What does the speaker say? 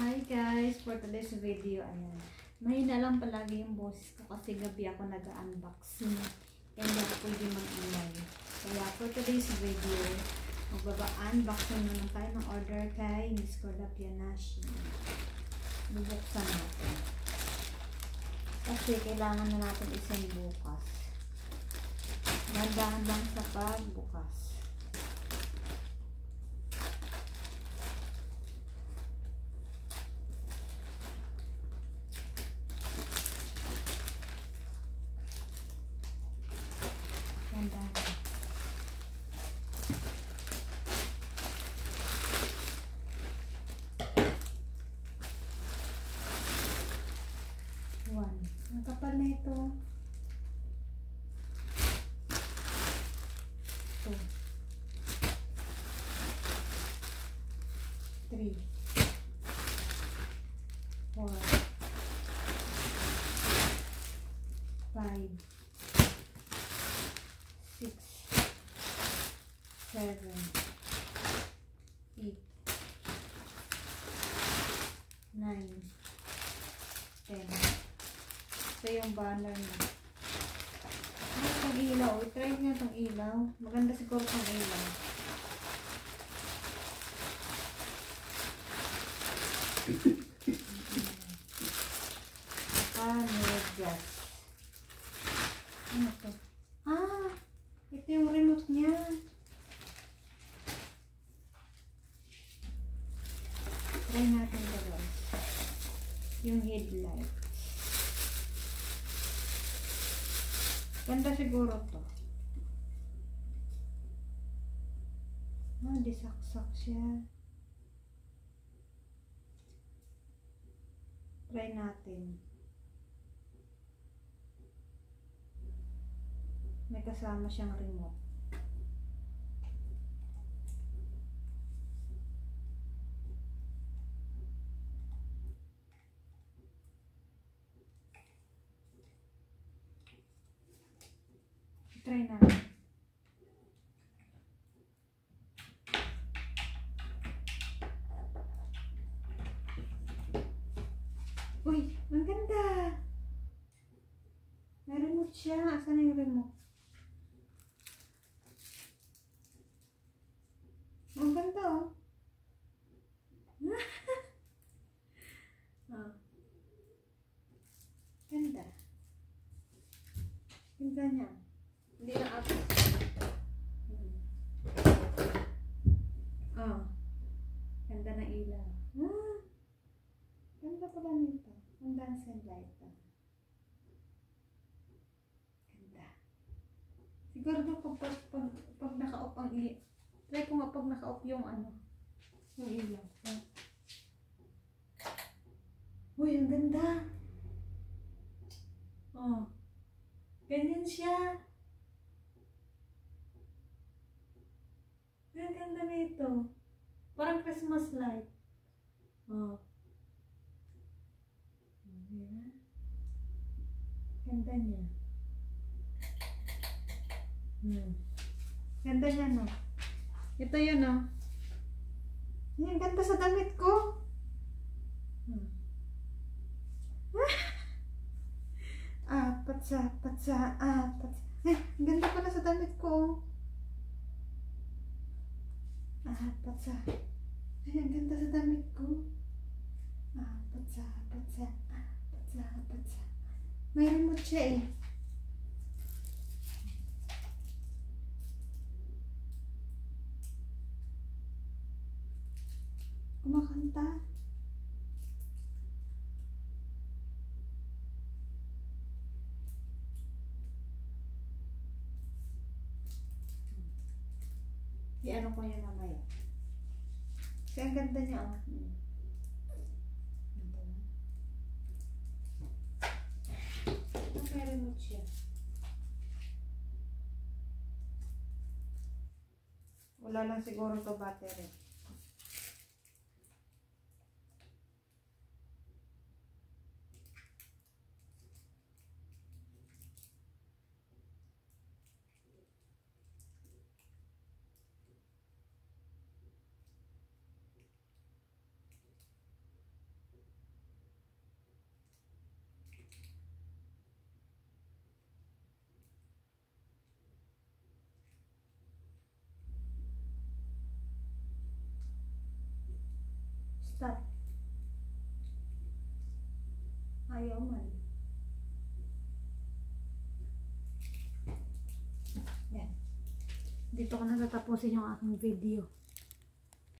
Hi guys, for today's video, ayan. Mahina lang palagi yung boses ko kasi gabi ako nag-unboxing. Kaya hindi ako pwede mag-ingay. Kaya for today's video, magbaba-unboxing naman tayo ng order kay Miss Corda Pianashi. Bubuksan natin. Kasi kailangan na natin isend bukas. Nandahan lang sa pagbukas. Ang kapal na ito. 2, 3, 4, 5, 6, 7, 8, 9, 10. Ito yung banner niya. Ano itong ilaw? I-try niya itong ilaw. Maganda siguro itong ilaw. Panegas. Ano ito? Ah! Ito yung remote niya. Try natin ito guys. Yung headlight. Ganda siguro to. Ah, disaksak siya. Try natin. May kasama siyang remote. Try natin. Uy, ang ganda. May remote siya. Asan na yung remote? Ang ganda oh. Oh. Ganda. Ganda niya. Hindi na ako. Oh. Ganda na ilaw. Ah. Ganda pala nito. Ang dancing light. Ganda. Siguro na pag naka-off ang ilaw. Try ko nga pag naka-off yung ano. Yung ilaw. Uy, ang ganda. Oh. Ganyan siya. Ang ganda nito. Parang Christmas light. Oh. Ganda niya. Ganda niya, no? Ito yun, no? Ang ganda sa damit ko. Apat sa. Ay, ang ganda pala sa damit ko. Apat sa. Ay, ang ganda sa damit ko. Apat sa. May remote siya eh. Kumakanta. I-ano ko yan mamaya. Kasi ang ganda niya oh. May remote siya. Wala lang siguro to battery. Stop. Ayaw man. Yan. Dito ko na tatapusin yung aking video.